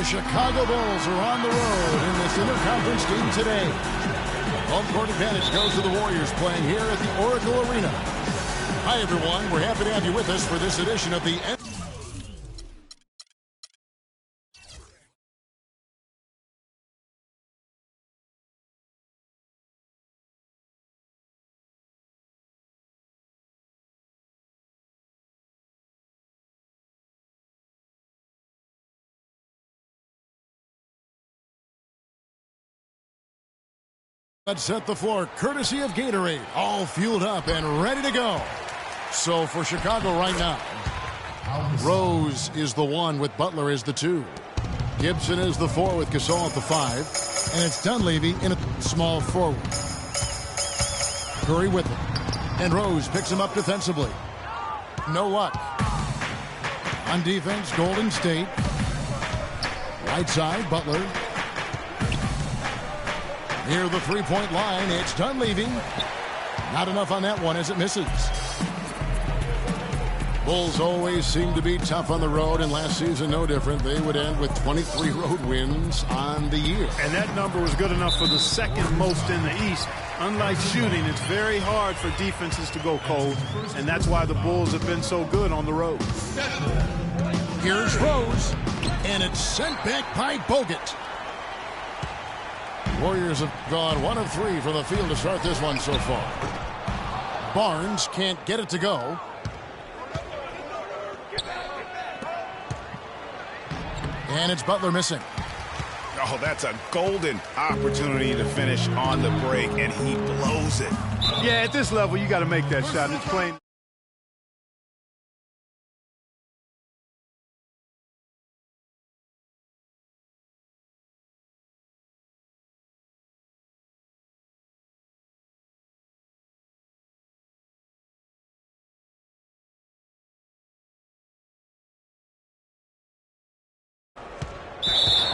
Chicago Bulls are on the road in this interconference game today. Home court advantage goes to the Warriors playing here at the Oracle Arena. Hi, everyone. We're happy to have you with us for this edition of the Let's set the floor courtesy of Gatorade, all fueled up and ready to go. So for Chicago right now, Rose is the 1 with Butler as the 2. Gibson is the 4 with Gasol at the 5. And it's Dunleavy in a small forward. Curry with him. And Rose picks him up defensively. No luck. On defense, Golden State. Right side, Butler. Near the three-point line, it's Dunleavy. Not enough on that one as it misses. Bulls always seem to be tough on the road, and last season no different. They would end with 23 road wins on the year. And that number was good enough for the second most in the East. Unlike shooting, it's very hard for defenses to go cold, and that's why the Bulls have been so good on the road. Here's Rose, and it's sent back by Bogut. Warriors have gone 1 of 3 from the field to start this one so far. Barnes can't get it to go. And it's Butler missing. Oh, that's a golden opportunity to finish on the break, and he blows it. Yeah, at this level, you got to make that shot. It's plain.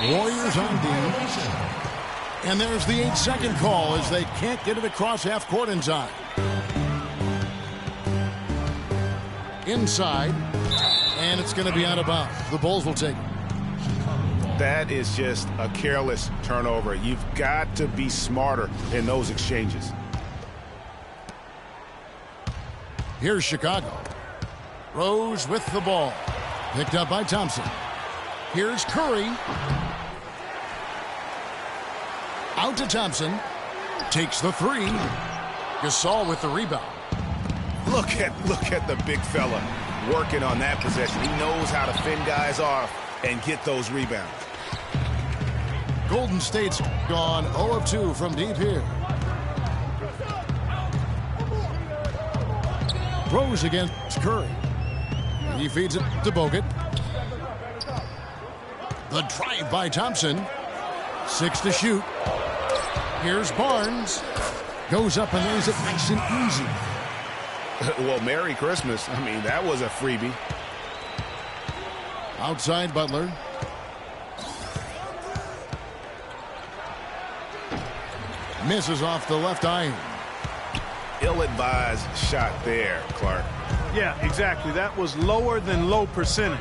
Warriors on D. And there's the 8-second call as they can't get it across half court in time. Inside. And it's going to be out of bounds. The Bulls will take it. That is just a careless turnover. You've got to be smarter in those exchanges. Here's Chicago. Rose with the ball. Picked up by Thompson. Here's Curry. Out to Thompson. Takes the 3. Gasol with the rebound. Look at the big fella working on that possession. He knows how to fend guys off and get those rebounds. Golden State's gone 0 of 2 from deep here. Rose against Curry. He feeds it to Bogut. The drive by Thompson. 6 to shoot. Here's Barnes. Goes up and lays it nice and easy. Well, Merry Christmas. I mean, that was a freebie. Outside Butler. Misses off the left iron. Ill-advised shot there, Clark. Yeah, exactly. That was lower than low percentage.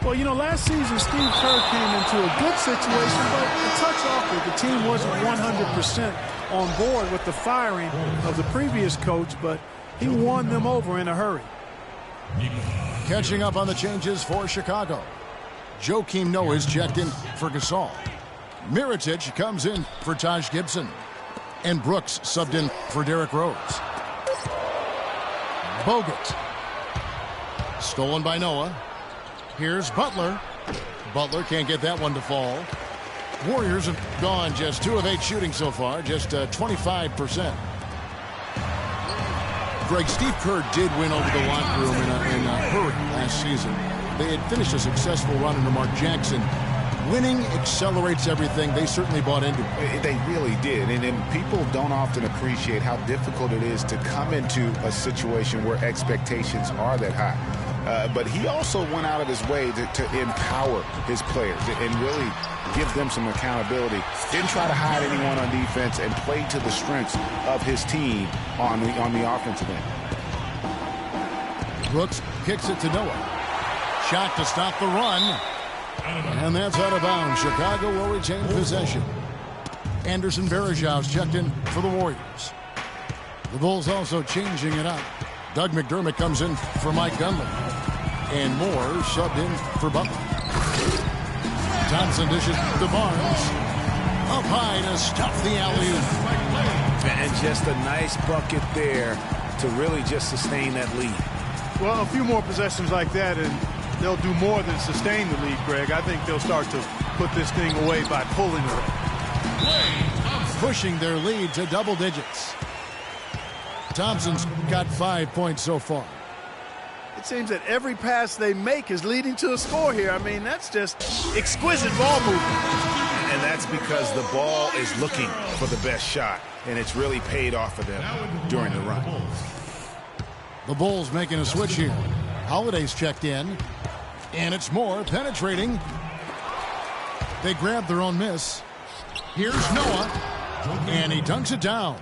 Well, you know, last season, Steve Kerr came into a good situation, but a touch awkward. The team wasn't 100% on board with the firing of the previous coach, but he won them over in a hurry. Catching up on the changes for Chicago. Joakim Noah's checked in for Gasol. Mirotic comes in for Taj Gibson. And Brooks subbed in for Derrick Rose. Bogut. Stolen by Noah. Here's Butler. Butler can't get that one to fall. Warriors have gone just 2 of 8 shooting so far, just 25%. Greg, Steve Kerr did win over the locker room in a hurry last season. They had finished a successful run under Mark Jackson. Winning accelerates everything. They certainly bought into it. They really did. And people don't often appreciate how difficult it is to come into a situation where expectations are that high. But he also went out of his way to empower his players and really give them some accountability. Didn't try to hide anyone on defense and played to the strengths of his team on the offensive end. Brooks kicks it to Noah. shot to stop the run. And that's out of bounds. Chicago will retain possession. Anderson Varejau's checked in for the Warriors. The Bulls also changing it up. Doug McDermott comes in for Mike Gunley. And Moore subbed in for Butler. Thompson dishes to Barnes. Up high to stuff the alley-oop. And just a nice bucket there to really just sustain that lead. Well, a few more possessions like that, and they'll do more than sustain the lead, Greg. I think they'll start to put this thing away by pulling it. Pushing their lead to double digits. Thompson's got 5 points so far. It seems that every pass they make is leading to a score here. I mean, that's just exquisite ball movement. And that's because the ball is looking for the best shot, and it's really paid off for them during the run. The Bulls making a switch here. Holiday's checked in, and it's Moore penetrating. They grab their own miss. Here's Noah, and he dunks it down.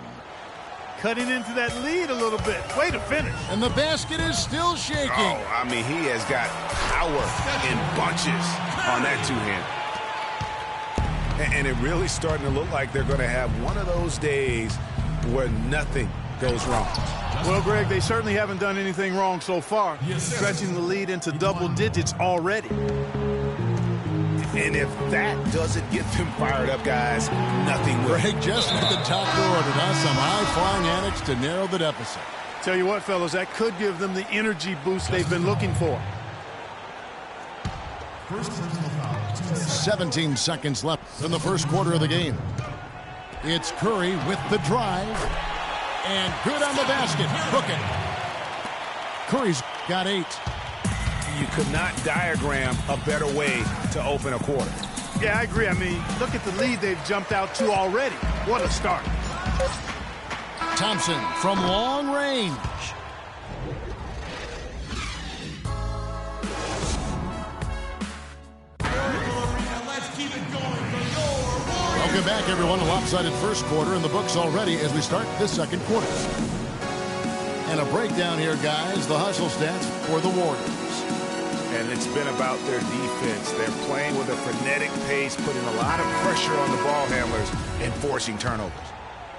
Cutting into that lead a little bit. Way to finish. And the basket is still shaking. Oh, I mean, he has got power in bunches on that two-hand. And it really starting to look like they're going to have one of those days where nothing goes wrong. Well, Greg, they certainly haven't done anything wrong so far. Stretching the lead into double digits already. And if that doesn't get them fired up, guys, nothing will. Greg just at the top door to now some high-flying antics to narrow the deficit. Tell you what, fellas, that could give them the energy boost they've been looking for. 17 seconds left in the first quarter of the game. It's Curry with the drive. And good on the basket. Book it. Curry's got 8. You could not diagram a better way to open a quarter. Yeah, I agree. I mean, look at the lead they've jumped out to already. What a start. Thompson from long range. Welcome back, everyone. A lopsided first quarter in the books already as we start this second quarter. And a breakdown here, guys. The hustle stats for the Warriors. And it's been about their defense. They're playing with a frenetic pace, putting a lot of pressure on the ball handlers and forcing turnovers.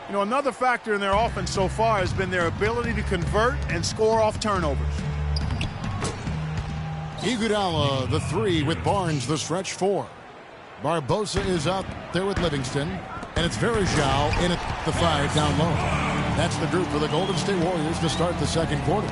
You know, another factor in their offense so far has been their ability to convert and score off turnovers. Iguodala, the 3 with Barnes, the stretch 4. Barbosa is out there with Livingston. And it's Varejau in at the 5 down low. That's the group for the Golden State Warriors to start the second quarter.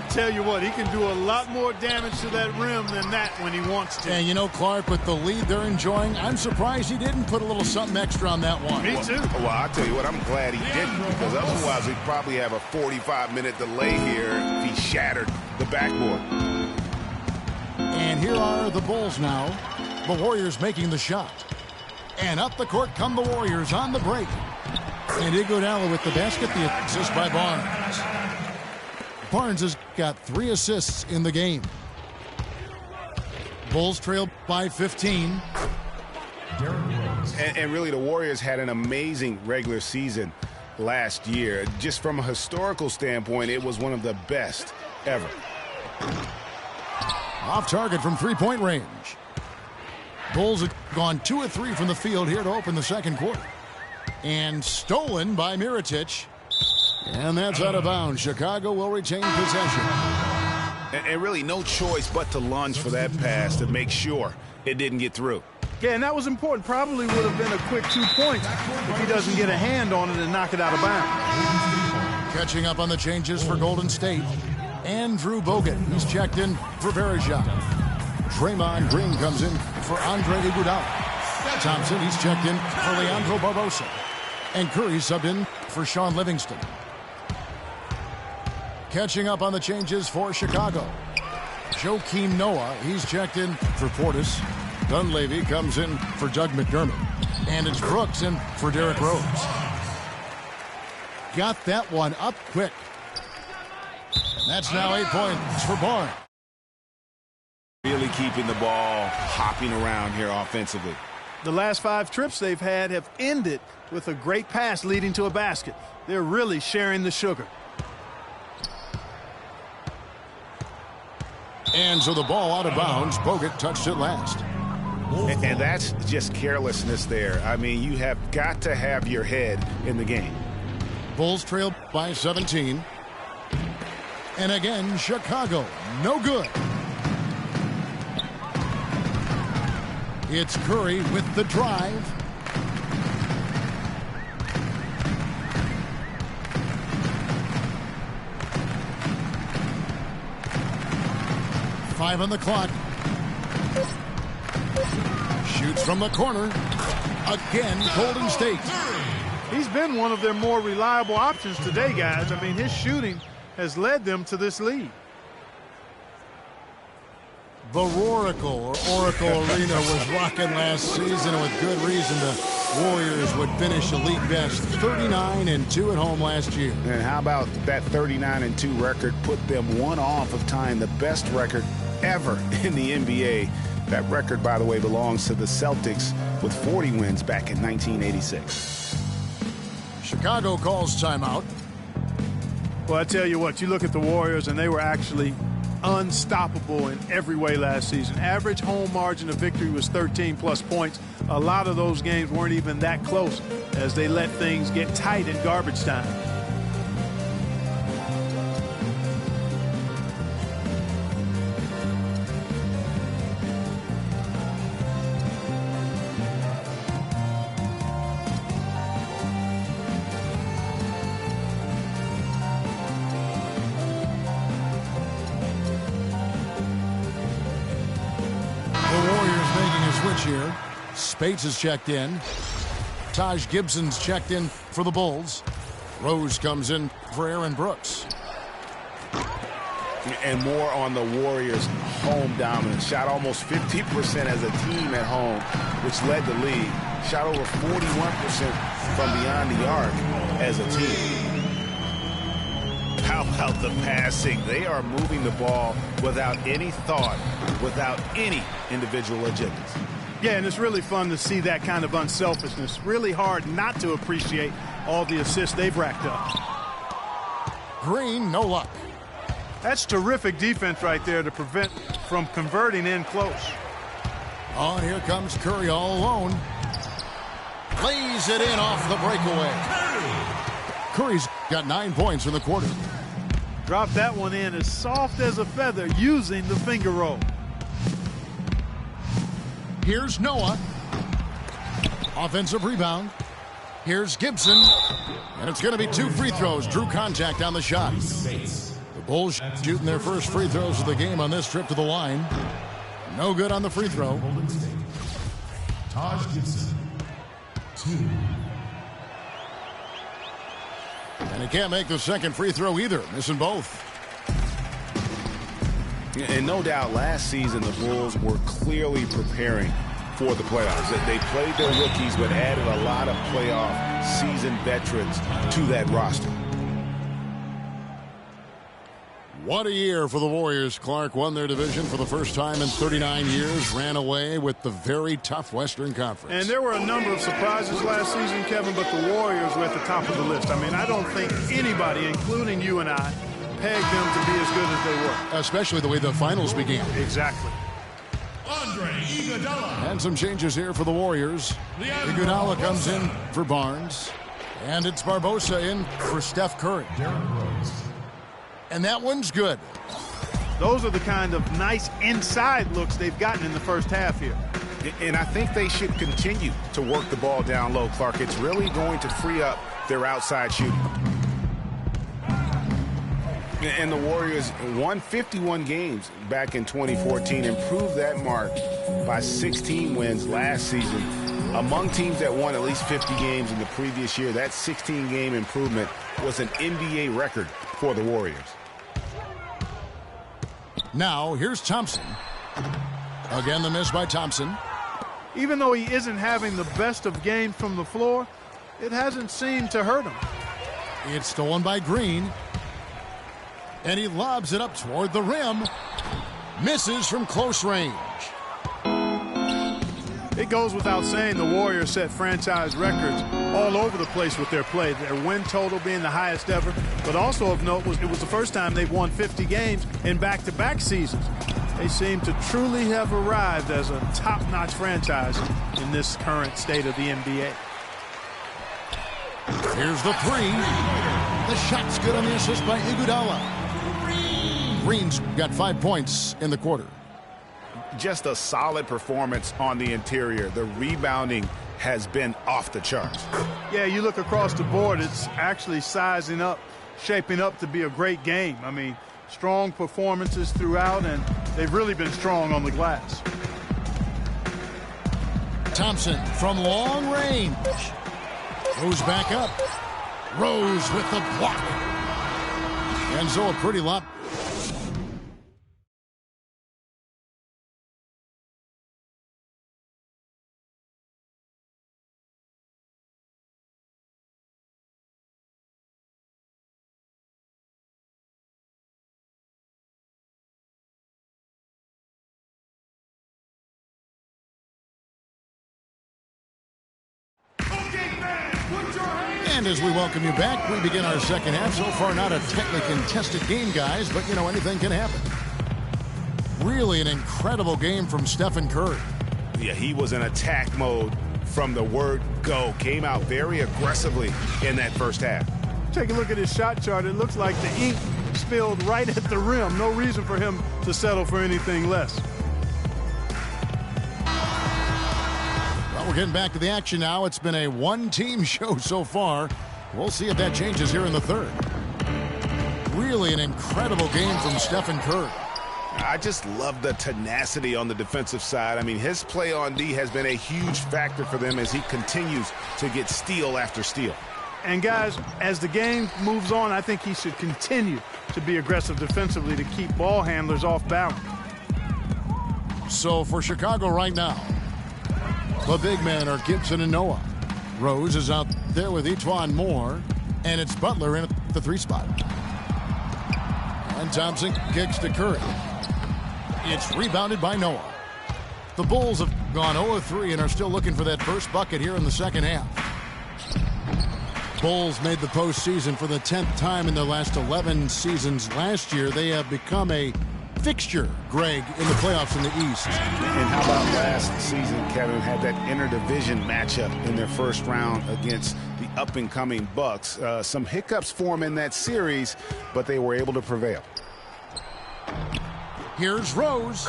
Tell you what, he can do a lot more damage to that rim than that when he wants to. And you know, Clark, with the lead they're enjoying, I'm surprised he didn't put a little something extra on that one. Me too. Well, I'll tell you what, I'm glad he didn't, because otherwise he'd probably have a 45-minute delay here if he shattered the backboard. And here are the Bulls now. The Warriors making the shot. And up the court come the Warriors on the break. And Iguodala with the basket, the assist by Barnes. Barnes has got 3 assists in the game. Bulls trail by 15. And really, the Warriors had an amazing regular season last year. Just from a historical standpoint, it was one of the best ever. Off target from three-point range. Bulls have gone 2 of 3 from the field here to open the second quarter. And stolen by Mirotic. And that's out of bounds. Chicago will retain possession. And really no choice but to lunge for that pass to make sure it didn't get through. Yeah, and that was important. Probably would have been a quick 2 points if he doesn't get a hand on it and knock it out of bounds. Catching up on the changes for Golden State. Andrew Bogut, he's checked in for Varejau. Draymond Green comes in for Andre Iguodala. Thompson, he's checked in for Leandro Barbosa. And Curry subbed in for Sean Livingston. Catching up on the changes for Chicago. Joakim Noah, he's checked in for Portis. Dunleavy comes in for Doug McDermott. And it's Brooks in for Derrick Rose. Got that one up quick. And that's now 8 points for Barnes. Really keeping the ball hopping around here offensively. The last 5 trips they've had have ended with a great pass leading to a basket. They're really sharing the sugar. hands of the ball out of bounds. Bogut touched it last. And that's just carelessness there. I mean, you have got to have your head in the game. Bulls trail by 17. And again, Chicago, no good. It's Curry with the drive. Five on the clock. Shoots from the corner. Again, Golden State. He's been one of their more reliable options today, guys. I mean, his shooting has led them to this lead. The Oracle Arena was rocking last season, and with good reason. The Warriors would finish a league best 39-2 at home last year. And how about that 39-2 record put them one off of tying the best record ever in the NBA. That record, by the way, belongs to the Celtics with 40 wins back in 1986. Chicago calls timeout. Well, I tell you what, you look at the Warriors, and they were actually unstoppable in every way last season. Average home margin of victory was 13-plus points. A lot of those games weren't even that close as they let things get tight in garbage time. Here. Spades is checked in. Taj Gibson's checked in for the Bulls. Rose comes in for Aaron Brooks. And more on the Warriors' home dominance. Shot almost 50% as a team at home, which led the league. Shot over 41% from beyond the arc as a team. How about the passing? They are moving the ball without any thought, without any individual agendas. Yeah, and it's really fun to see that kind of unselfishness. Really hard not to appreciate all the assists they've racked up. Green, no luck. That's terrific defense right there to prevent from converting in close. Oh, here comes Curry all alone. Lays it in off the breakaway. Curry's got 9 points in the quarter. Dropped that one in as soft as a feather using the finger roll. Here's Noah. Offensive rebound. Here's Gibson. And it's going to be 2 free throws. Drew contact on the shot. The Bulls shooting their first free throws of the game on this trip to the line. No good on the free throw. Taj Gibson, 2. And he can't make the second free throw either. Missing both. And no doubt last season the Bulls were clearly preparing for the playoffs. They played their rookies but added a lot of playoff seasoned veterans to that roster. What a year for the Warriors. Clark won their division for the first time in 39 years, ran away with the very tough Western Conference. And there were a number of surprises last season, Kevin, but the Warriors were at the top of the list. I mean, I don't think anybody, including you and I, pegged them to be as good as they were. Especially the way the finals began. Exactly. Andre Iguodala. And some changes here for the Warriors. Iguodala comes in for Barnes. And it's Barbosa in for Steph Curry. And that one's good. Those are the kind of nice inside looks they've gotten in the first half here. And I think they should continue to work the ball down low, Clark. It's really going to free up their outside shooting. And the Warriors won 51 games back in 2014, improved that mark by 16 wins last season. Among teams that won at least 50 games in the previous year, that 16-game improvement was an NBA record for the Warriors. Now, here's Thompson. Again, the miss by Thompson. Even though he isn't having the best of games from the floor, it hasn't seemed to hurt him. It's stolen by Green. And he lobs it up toward the rim. Misses from close range. It goes without saying the Warriors set franchise records all over the place with their play. Their win total being the highest ever. But also of note, it was the first time they've won 50 games in back-to-back seasons. They seem to truly have arrived as a top-notch franchise in this current state of the NBA. Here's the three. The shot's good on the assist by Iguodala. Green's got 5 points in the quarter. Just a solid performance on the interior. The rebounding has been off the charts. Yeah, you look across the board, it's actually sizing up, shaping up to be a great game. I mean, strong performances throughout, and they've really been strong on the glass. Thompson from long range. Goes back up. Rose with the block. And so a pretty lot. And as we welcome you back, we begin our second half. So far, not a tightly contested game, guys, but, you know, anything can happen. Really an incredible game from Stephen Curry. Yeah, he was in attack mode from the word go. Came out very aggressively in that first half. Take a look at his shot chart. It looks like the ink spilled right at the rim. No reason for him to settle for anything less. We're getting back to the action now. It's been a one-team show so far. We'll see if that changes here in the third. Really an incredible game from Stephen Curry. I just love the tenacity on the defensive side. I mean, his play on D has been a huge factor for them as he continues to get steal after steal. And, guys, as the game moves on, I think he should continue to be aggressive defensively to keep ball handlers off balance. So for Chicago right now, the big men are Gibson and Noah. Rose is out there with Etuan Moore, and it's Butler in at the 3 spot. And Thompson kicks to Curry. It's rebounded by Noah. The Bulls have gone 0-3 and are still looking for that first bucket here in the second half. Bulls made the postseason for the 10th time in their last 11 seasons. Last year, they have become a fixture, Greg, in the playoffs in the East. And how about last season, Kevin, had that interdivision matchup in their first round against the up-and-coming Bucks. Some hiccups for them in that series, but they were able to prevail. Here's Rose.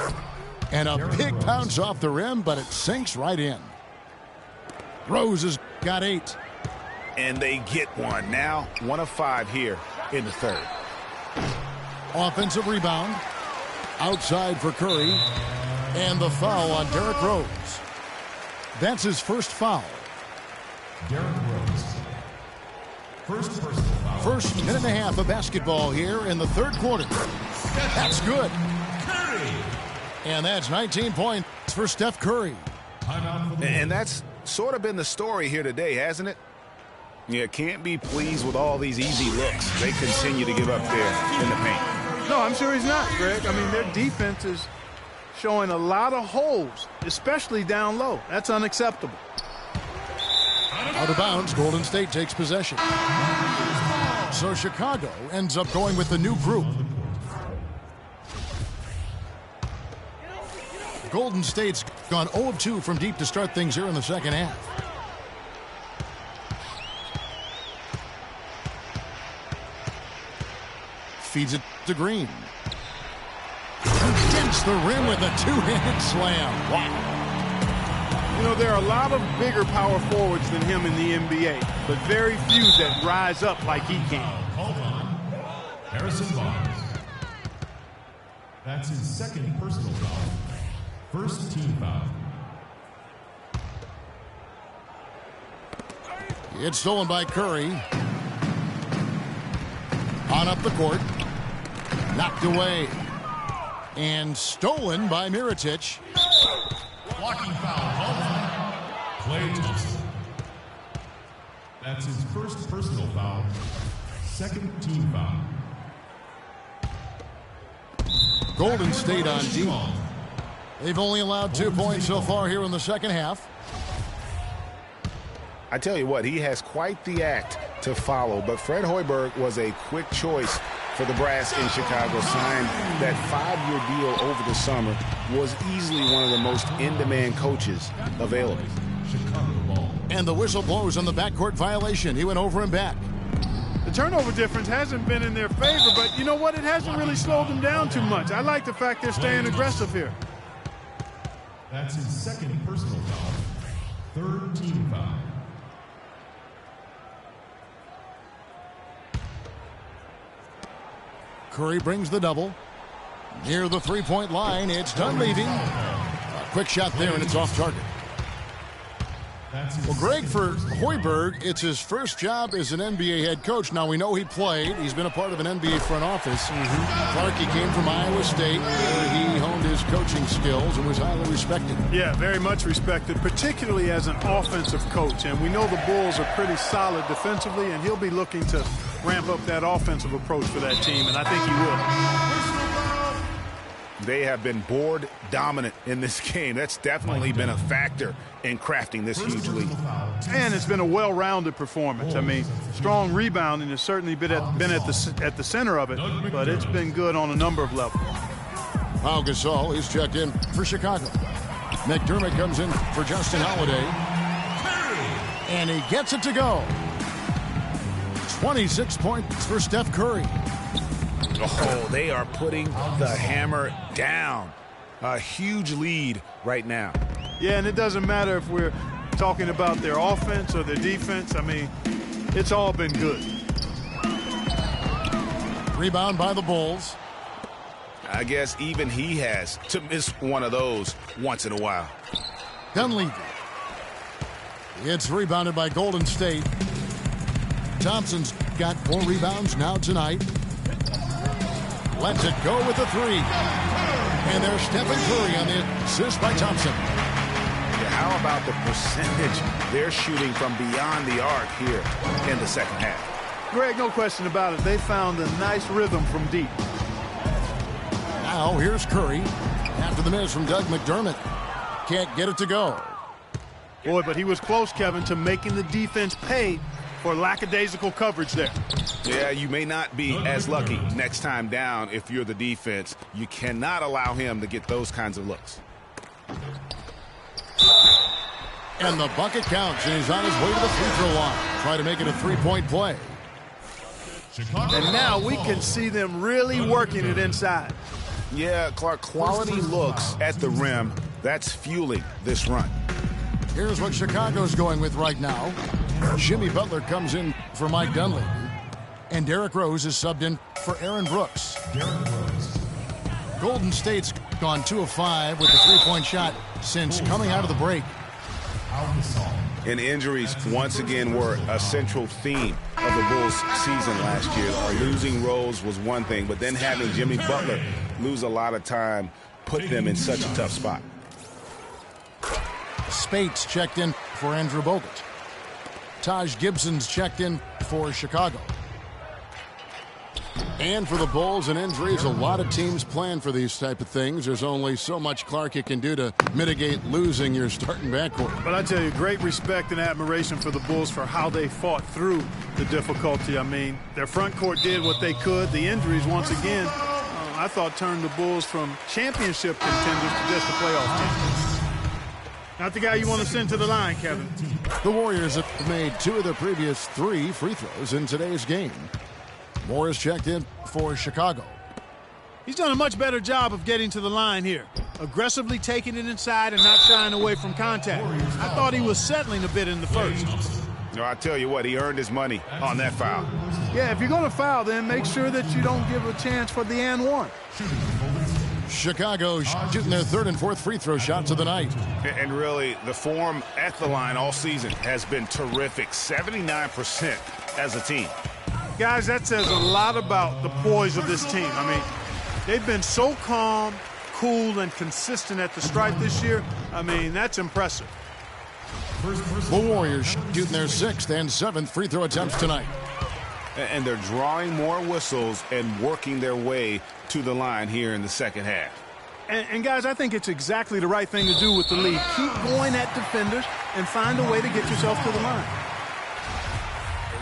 And a big bounce off the rim, but it sinks right in. Rose has got 8. And they get one. Now 1 of 5 here in the third. Offensive rebound. Outside for Curry. And the foul on Derrick Rose. That's his first foul. Derrick Rose. First personal foul. First minute and a half of basketball here in the third quarter. That's good. Curry. And that's 19 points for Steph Curry. And that's sort of been the story here today, hasn't it? You can't be pleased with all these easy looks. They continue to give up there in the paint. No, I'm sure he's not, Greg. I mean, their defense is showing a lot of holes, especially down low. That's unacceptable. Out of bounds, Golden State takes possession. So Chicago ends up going with the new group. Golden State's gone 0 of 2 from deep to start things here in the second half. Feeds it to Green. Dents the rim with a two-handed slam. Wow. You know, there are a lot of bigger power forwards than him in the NBA, but very few that rise up like he can. Called on Harrison Barnes. That's his second personal foul. First team foul. It's stolen by Curry. On up the court. Knocked away. And stolen by Mirotic. Blocking foul called on Klay Thompson. That's his first personal foul. Second team foul. Golden State on deep. They've only allowed 2 points so far here in the second half. I tell you what, he has quite the act to follow, but Fred Hoiberg was a quick choice for the brass in Chicago. Signed that 5-year deal over the summer. Was easily one of the most in-demand coaches available. And the whistle blows on the backcourt violation. He went over and back. The turnover difference hasn't been in their favor, but you know what? It hasn't really slowed them down too much. I like the fact they're staying aggressive here. That's his second personal foul. Third team foul. Curry brings the double. Near the three-point line, it's Dunleavy. A quick shot there, and it's off target. Well, Greg, for Hoiberg, it's his first job as an NBA head coach. Now, we know he played. He's been a part of an NBA front office. Clarkie came from Iowa State, where he honed his coaching skills and was highly respected. Yeah, very much respected, particularly as an offensive coach. And we know the Bulls are pretty solid defensively, and he'll be looking to ramp up that offensive approach for that team, and I think he will. They have been board dominant in this game. That's definitely been a factor in crafting this huge lead. And it's been a well-rounded performance. I mean, strong rebounding has certainly been at the center of it, but it's been good on a number of levels. Pau Gasol is checked in for Chicago. McDermott comes in for Justin Holiday. And he gets it to go. 26 points for Steph Curry. Oh, they are putting the hammer down. A huge lead right now. Yeah, and it doesn't matter if we're talking about their offense or their defense. I mean, it's all been good. Rebound by the Bulls. I guess even he has to miss one of those once in a while. Dunleavy. It's rebounded by Golden State. Thompson's got 4 rebounds now tonight. Lets it go with the 3. And there's Stephen Curry on the assist by Thompson. Yeah, how about the percentage they're shooting from beyond the arc here in the second half? Greg, no question about it. They found a nice rhythm from deep. Now here's Curry. After the miss from Doug McDermott. Can't get it to go. Boy, but he was close, Kevin, to making the defense pay for lackadaisical coverage there. Yeah, you may not be as lucky next time down if you're the defense. You cannot allow him to get those kinds of looks. And the bucket counts, and he's on his way to the free throw line. Try to make it a 3-point play. And now we can see them really working it inside. Yeah, Clark, quality looks at the rim. That's fueling this run. Here's what Chicago's going with right now. Jimmy Butler comes in for Mike Dunleavy. And Derrick Rose is subbed in for Aaron Brooks. Golden State's gone 2 of 5 with the 3-point shot since coming out of the break. And injuries once again were a central theme of the Bulls season last year. Losing Rose was one thing, but then having Jimmy Butler lose a lot of time put them in such a tough spot. Spates checked in for Andrew Bogut. Taj Gibson's checked in for Chicago. And for the Bulls and injuries, a lot of teams plan for these type of things. There's only so much Clarkie can do to mitigate losing your starting backcourt. But I tell you, great respect and admiration for the Bulls for how they fought through the difficulty. I mean, their front court did what they could. The injuries, once again, I thought turned the Bulls from championship contenders to just a playoff team. Not the guy you want to send to the line, Kevin. The Warriors have made 2 of their previous 3 free throws in today's game. Morris checked in for Chicago. He's done a much better job of getting to the line here. Aggressively taking it inside and not shying away from contact. I thought he was settling a bit in the first. No, I tell you what, he earned his money on that foul. Yeah, if you're going to foul, then make sure that you don't give a chance for the and one. Chicago shooting their 3rd and 4th free throw shots of the night. And really, the form at the line all season has been terrific. 79% as a team. Guys, that says a lot about the poise of this team. I mean, they've been so calm, cool, and consistent at the stripe this year. I mean, that's impressive. The Warriors shooting their 6th and 7th free throw attempts tonight. And they're drawing more whistles and working their way to the line here in the second half. And guys, I think it's exactly the right thing to do with the lead. Keep going at defenders and find a way to get yourself to the line.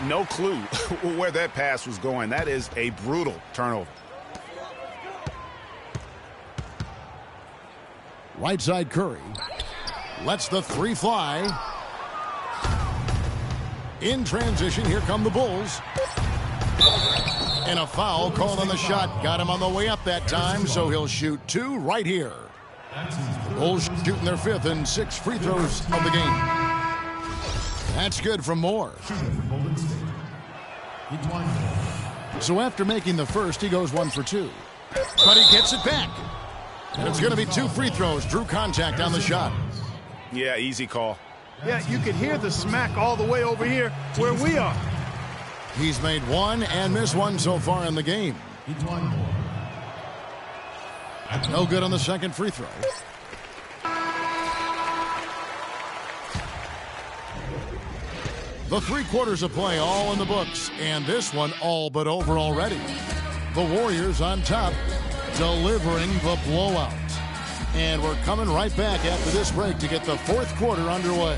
No clue where that pass was going. That is a brutal turnover. Right side Curry. Lets the three fly. In transition, here come the Bulls. And a foul called on the shot. Got him on the way up that time, so he'll shoot two right here. The Bulls shooting their fifth and 6 free throws of the game. That's good from Moore. So after making the first, he goes 1 for 2. But he gets it back. And it's going to be 2 free throws. Drew contact on the shot. Yeah, easy call. Yeah, you can hear the smack all the way over here where we are. He's made 1 and missed 1 so far in the game. No good on the second free throw. The 3 quarters of play all in the books, and this one all but over already. The Warriors on top, delivering the blowout. And we're coming right back after this break to get the 4th quarter underway.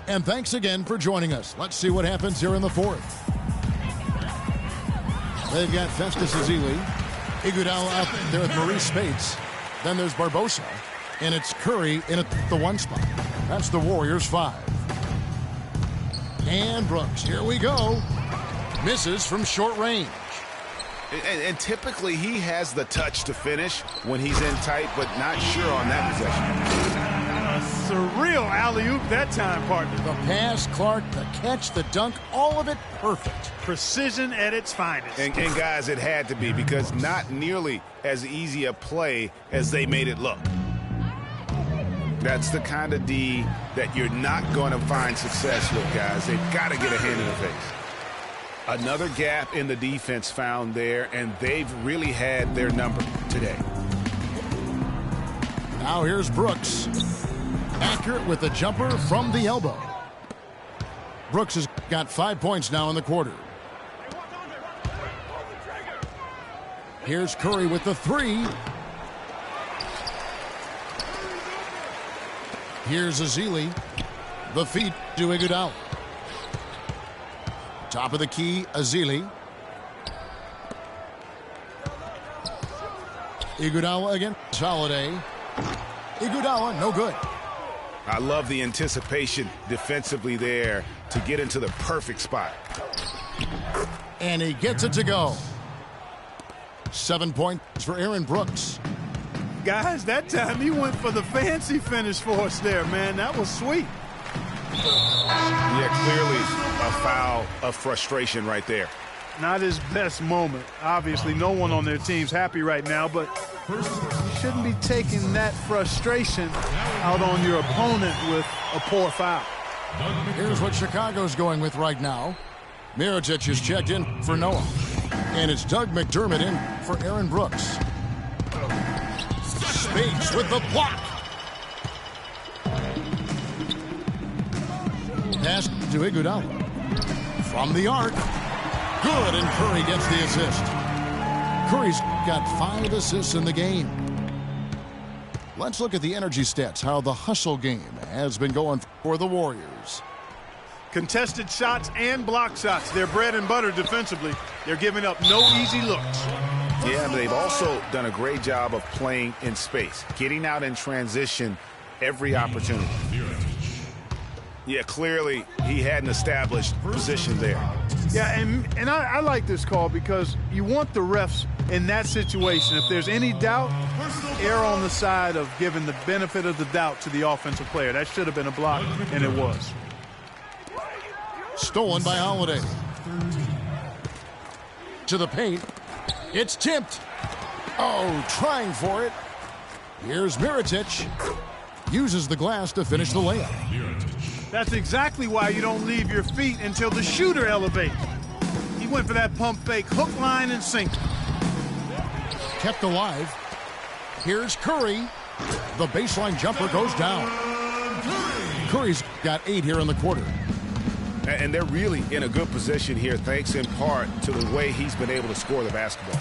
And thanks again for joining us. Let's see what happens here in the 4th. They've got Festus Ezeli, Iguodala out there with Maurice Spates. Then there's Barbosa, and it's Curry in at the 1 spot. That's the Warriors 5. And Brooks, here we go. Misses from short range. And typically he has the touch to finish when he's in tight, but not sure on that possession. A surreal alley-oop that time, partner. The pass, Clark, the catch, the dunk, all of it perfect. Precision at its finest. And guys, it had to be, because not nearly as easy a play as they made it look. That's the kind of D that you're not going to find success with, guys. They've got to get a hand in the face. Another gap in the defense found there, and they've really had their number today. Now here's Brooks. Accurate with the jumper from the elbow. Brooks has got 5 points now in the quarter. Here's Curry with the 3. Here's Ezeli. The feed to Iguodala. Top of the key, Ezeli. Iguodala against Holiday. Iguodala, no good. I love the anticipation defensively there to get into the perfect spot. And he gets it to go. 7 points for Aaron Brooks. Guys, that time he went for the fancy finish for us there, man. That was sweet. Yeah, clearly a foul of frustration right there. Not his best moment. Obviously, no one on their team's happy right now, but you shouldn't be taking that frustration out on your opponent with a poor foul. Here's what Chicago's going with right now. Mirotic is checked in for Noah. And it's Doug McDermott in for Aaron Brooks. Spates with the block. Pass to Iguodala. From the arc. Good, and Curry gets the assist. Curry's got 5 assists in the game. Let's look at the energy stats, how the hustle game has been going for the Warriors. Contested shots and block shots. They're bread and butter defensively. They're giving up no easy looks. Yeah, but they've also done a great job of playing in space, getting out in transition every opportunity. Yeah, clearly he had an established position there. Yeah, and I like this call because you want the refs in that situation. If there's any doubt, err on the side of giving the benefit of the doubt to the offensive player. That should have been a block, and it was. Stolen by Holiday. To the paint. It's tipped. Oh, trying for it. Here's Mirotic. Uses the glass to finish the layup. That's exactly why you don't leave your feet until the shooter elevates. He went for that pump fake, hook, line, and sinker. Kept alive. Here's Curry. The baseline jumper goes down. Curry's got 8 here in the quarter. And they're really in a good position here, thanks in part to the way he's been able to score the basketball.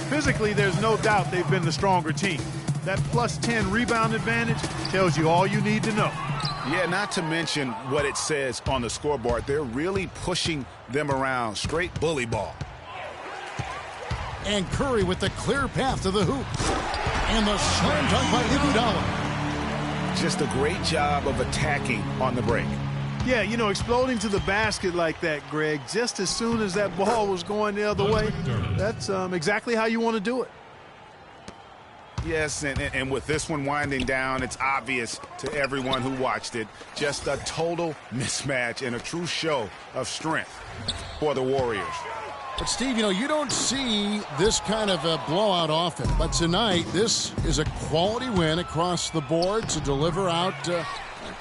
Physically, there's no doubt they've been the stronger team. That plus 10 rebound advantage tells you all you need to know. Yeah, not to mention what it says on the scoreboard. They're really pushing them around. Straight bully ball. And Curry with the clear path to the hoop. And the slam dunk by Iguodala. Just a great job of attacking on the break. Yeah, you know, exploding to the basket like that, Greg, just as soon as that ball was going the other way, that's exactly how you want to do it. Yes, and with this one winding down, it's obvious to everyone who watched it. Just a total mismatch and a true show of strength for the Warriors. But, Steve, you know, you don't see this kind of a blowout often. But tonight, this is a quality win across the board to deliver out,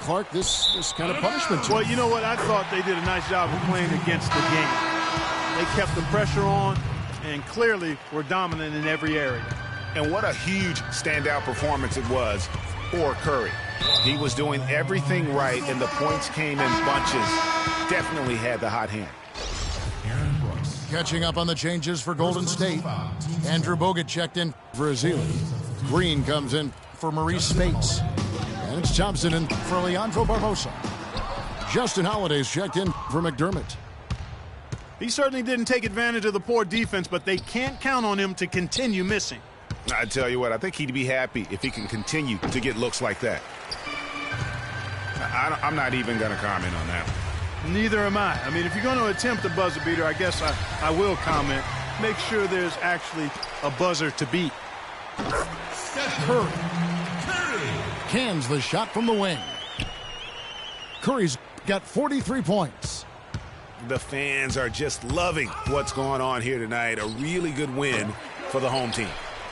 Clark, this kind of punishment. Well, you know what? I thought they did a nice job of playing against the game. They kept the pressure on and clearly were dominant in every area. And what a huge standout performance it was for Curry. He was doing everything right, and the points came in bunches. Definitely had the hot hand. Catching up on the changes for Golden State. Andrew Bogut checked in for Azili. Green comes in for Maurice Spates. And it's Thompson in for Leandro Barbosa. Justin Holiday's checked in for McDermott. He certainly didn't take advantage of the poor defense, but they can't count on him to continue missing. I tell you what, I think he'd be happy if he can continue to get looks like that. I'm not even going to comment on that. Neither am I. I mean, if you're going to attempt a buzzer beater, I guess I will comment. Make sure there's actually a buzzer to beat. Curry cans the shot from the wing. Curry's got 43 points. The fans are just loving what's going on here tonight. A really good win for the home team.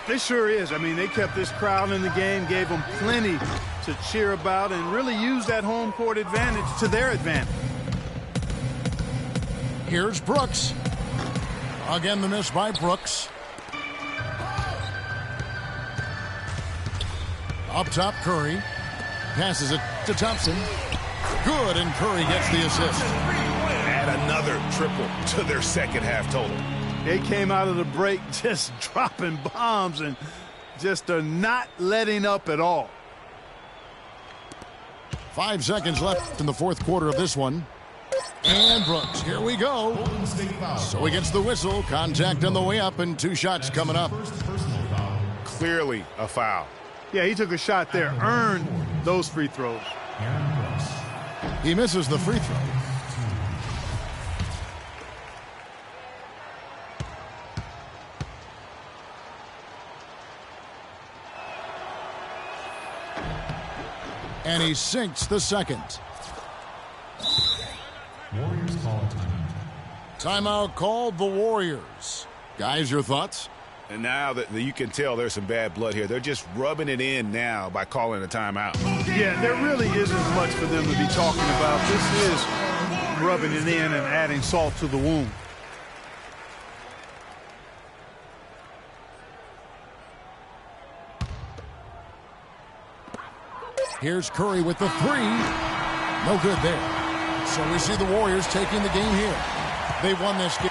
It sure is. I mean, they kept this crowd in the game, gave them plenty to cheer about, and really used that home court advantage to their advantage. Here's Brooks. Again, the miss by Brooks. Up top, Curry. Passes it to Thompson. Good, and Curry gets the assist. Add another triple to their second half total. They came out of the break just dropping bombs and just are not letting up at all. 5 seconds left in the fourth quarter of this one. And Brooks, here we go. So he gets the whistle. Contact on the way up, and 2 shots coming up. Clearly a foul. Yeah, he took a shot there, earned those free throws. He misses the free throw. And he sinks the second. Warriors call a timeout. Timeout called the Warriors. Guys, your thoughts? And now that you can tell there's some bad blood here. They're just rubbing it in now by calling a timeout. Yeah, there really isn't much for them to be talking about. This is rubbing it in and adding salt to the wound. Here's Curry with the 3. No good there. So we see the Warriors taking the game here. They won this game.